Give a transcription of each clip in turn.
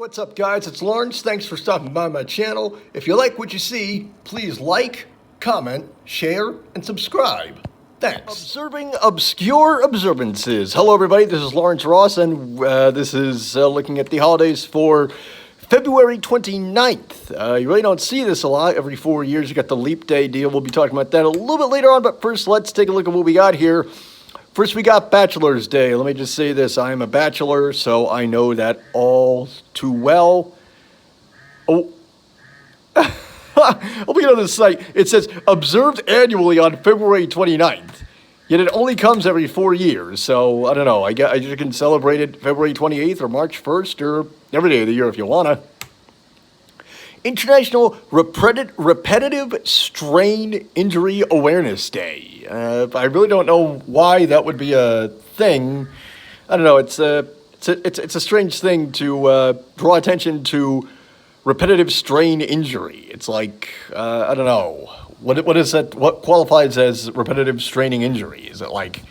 What's up, guys? It's Lawrence. Thanks for stopping by my channel. If you like what you see, please like, comment, share, and subscribe. Thanks. Observing obscure observances. Hello, everybody. This is Lawrence Ross, and this is looking at the holidays for February 29th. You really don't see this a lot. Every 4 years, you got the leap day deal. We'll be talking about that a little bit later on, but first, let's take a look at what we got here. First, we got Bachelor's Day. Let me just say this. I am a bachelor, so I know that all too well. Oh. Looking on this site, it says, observed annually on February 29th. Yet it only comes every 4 years, so I don't know. I guess you can celebrate it February 28th or March 1st or every day of the year if you want to. International Repetitive Strain Injury Awareness Day. I really don't know why that would be a thing. I don't know. It's a strange thing to draw attention to repetitive strain injury. It's like I don't know. What is that? What qualifies as repetitive straining injury? Is it like,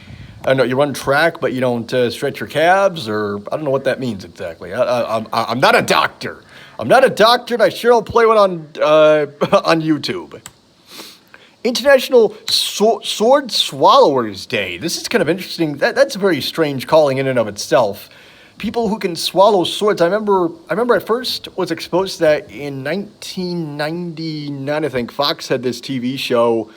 I don't know, you run track but you don't stretch your calves, or I don't know what that means exactly. I'm not a doctor. I'm not a doctor, and I sure will play one on YouTube. International Sword Swallowers Day. This is kind of interesting. That's a very strange calling in and of itself. People who can swallow swords. I remember I first was exposed to that in 1999, I think. Fox had this TV show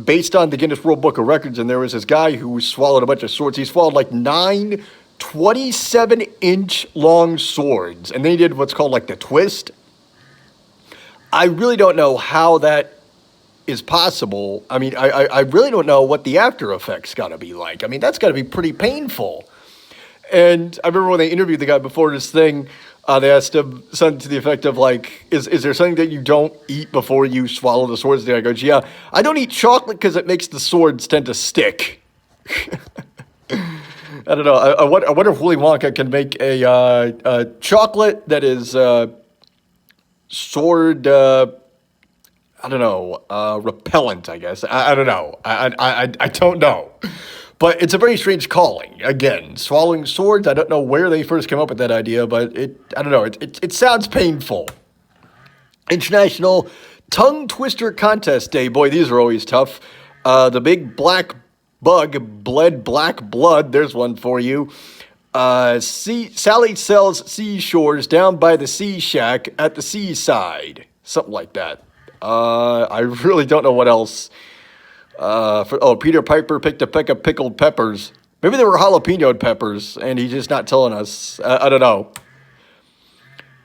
based on the Guinness World Book of Records, and there was this guy who swallowed a bunch of swords. He swallowed like 9 27-inch long swords, and then he did what's called like the twist. I really don't know how that is possible. I mean, I really don't know what the after effects got to be like. I mean, that's got to be pretty painful. And I remember when they interviewed the guy before this thing, they asked him something to the effect of like, is there something that you don't eat before you swallow the swords? And I goes, yeah, I don't eat chocolate because it makes the swords tend to stick. I don't know. I wonder if Willy Wonka can make a chocolate that is sword, I don't know, repellent, I guess. I don't know. I don't know. But it's a very strange calling. Again, swallowing swords, I don't know where they first came up with that idea, but I don't know. It sounds painful. International Tongue Twister Contest Day. Boy, these are always tough. The big black bug bled black blood. There's one for you. Sally sells seashores down by the sea shack at the seaside. Something like that. I really don't know what else. Peter Piper picked a peck of pickled peppers. Maybe they were jalapeno peppers, and he's just not telling us. I don't know.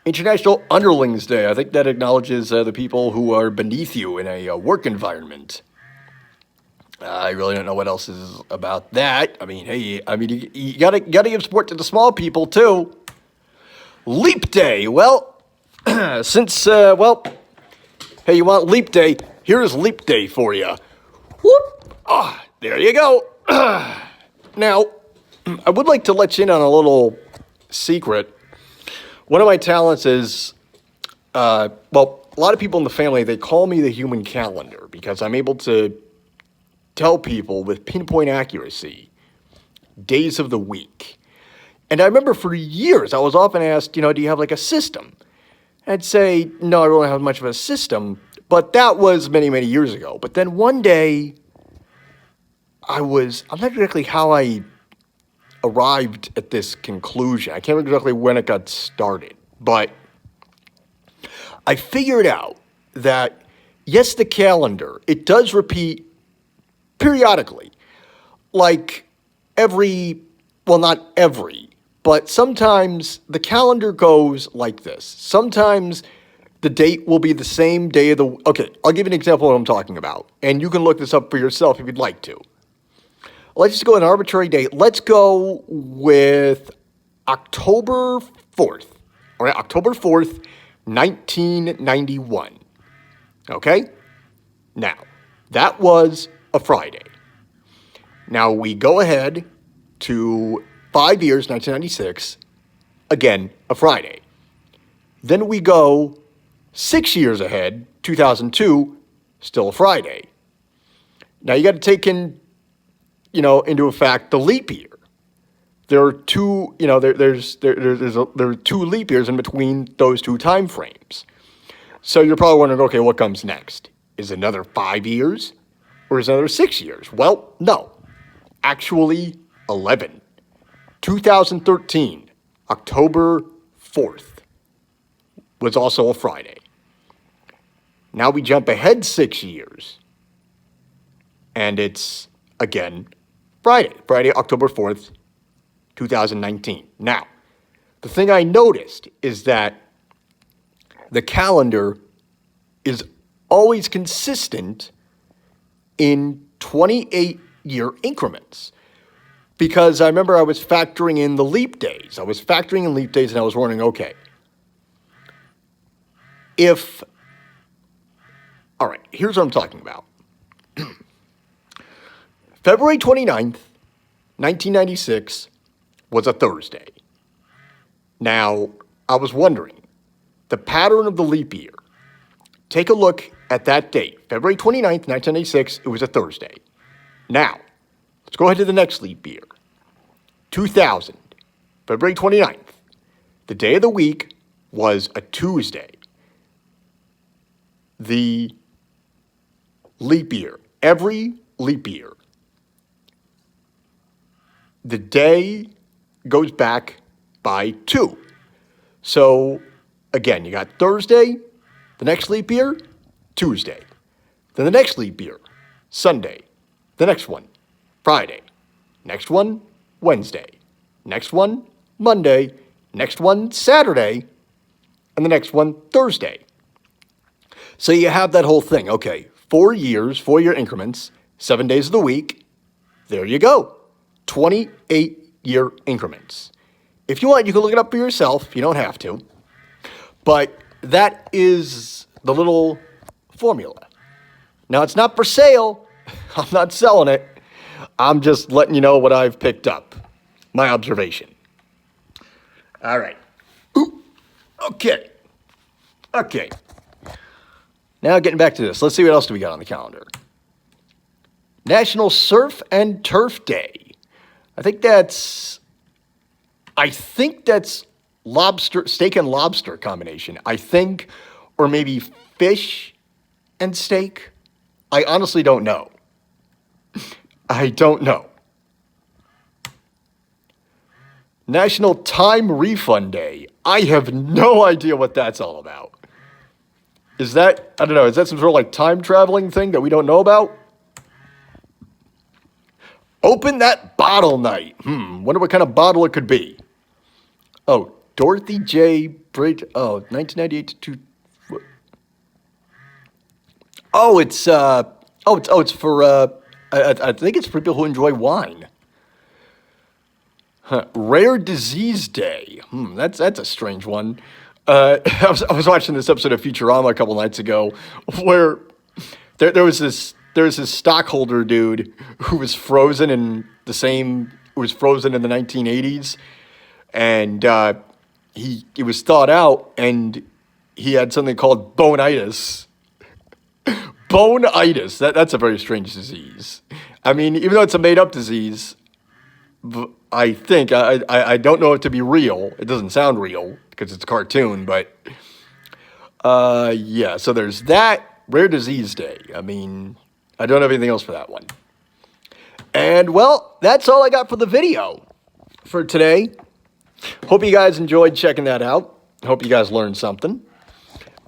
International Underlings Day. I think that acknowledges the people who are beneath you in a work environment. I really don't know what else is about that. I mean, hey, you gotta give support to the small people too. Leap Day. Well, hey, you want Leap Day? Here's Leap Day for you. Whoop! There you go. Now, I would like to let you in on a little secret. One of my talents is, a lot of people in the family, they call me the human calendar because I'm able to tell people with pinpoint accuracy days of the week. And I remember for years, I was often asked, do you have like a system? I'd say, no, I don't have much of a system, but that was many, many years ago. But then one day, I'm not exactly how I arrived at this conclusion. I can't remember exactly when it got started, but I figured out that, yes, the calendar, it does repeat periodically, like not every, but sometimes the calendar goes like this. Sometimes the date will be the same day of the... Okay, I'll give you an example of what I'm talking about, and you can look this up for yourself if you'd like to. Let's just go an arbitrary date. Let's go with October 4th. All right, October 4th, 1991. Okay? Now, that was a Friday. Now we go ahead to 5 years, 1996, again, a Friday. Then we go 6 years ahead, 2002, still a Friday. Now you got to take into effect the leap year. there are two, there are two leap years in between those two time frames. So you're probably wondering, okay, what comes next? Is it another 5 years or is it another 6 years? Well, no, actually 11. 2013, October 4th was also a Friday. Now we jump ahead 6 years and it's again Friday, October 4th, 2019. Now, the thing I noticed is that the calendar is always consistent in 28-year increments. Because I remember I was factoring in the leap days. And I was wondering, okay, all right, here's what I'm talking about. February 29th, 1996 was a Thursday. Now, I was wondering, the pattern of the leap year. Take a look at that date. February 29th, 1996, it was a Thursday. Now, let's go ahead to the next leap year. 2000, February 29th. The day of the week was a Tuesday. The leap year, every leap year, the day goes back by 2. So, again, you got Thursday, the next leap year, Tuesday. Then the next leap year, Sunday. The next one, Friday. Next one, Wednesday. Next one, Monday. Next one, Saturday. And the next one, Thursday. So you have that whole thing. Okay, 4 years, 4-year increments, 7 days of the week. There you go. 28-year increments. If you want, you can look it up for yourself. You don't have to. But that is the little formula. Now, it's not for sale. I'm not selling it. I'm just letting you know what I've picked up. My observation. All right. Ooh. Okay. Now, getting back to this. Let's see what else do we got on the calendar. National Surf and Turf Day. I think that's lobster, steak and lobster combination. I think, or maybe fish and steak. I honestly don't know. I don't know. National Time Refund Day. I have no idea what that's all about. Is that, I don't know, is that some sort of like time traveling thing that we don't know about? Open that bottle night. Wonder what kind of bottle it could be. Oh, Dorothy J. Bridge. Oh, 1998 to 2. Oh, it's for, I think it's for people who enjoy wine. Rare Disease Day. That's a strange one. I was watching this episode of Futurama a couple nights ago where there was this stockholder dude who was frozen in the 1980s, and he was thawed out, and he had something called bone-itis. Bone-itis. That's a very strange disease. I mean, even though it's a made-up disease, I think I don't know it to be real. It doesn't sound real because it's a cartoon, but yeah. So there's that. Rare Disease Day. I mean, I don't have anything else for that one. And, well, that's all I got for the video for today. Hope you guys enjoyed checking that out. Hope you guys learned something.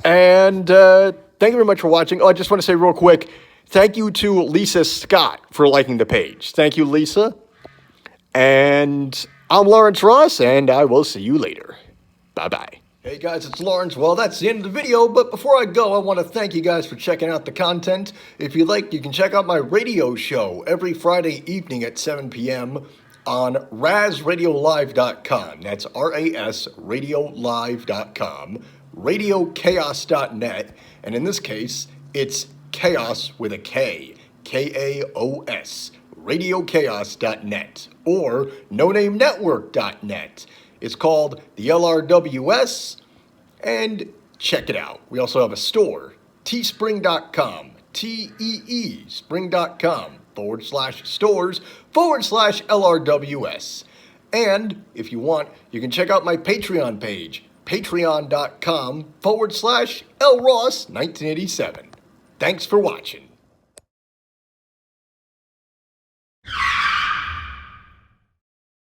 And thank you very much for watching. Oh, I just want to say real quick, thank you to Lisa Scott for liking the page. Thank you, Lisa. And I'm Lawrence Ross, and I will see you later. Bye-bye. Hey guys, it's Lawrence. Well, that's the end of the video, but before I go, I want to thank you guys for checking out the content. If you like, you can check out my radio show every Friday evening at 7 p.m. on razradiolive.com. That's R-A-S radiolive.com, radiochaos.net, and in this case, it's chaos with a K, K-A-O-S, radiochaos.net, or nonamenetwork.net. It's called the LRWS, and check it out. We also have a store, teespring.com, T-E-E, spring.com, /stores/LRWS. And if you want, you can check out my Patreon page, patreon.com/LRoss1987. Thanks for watching.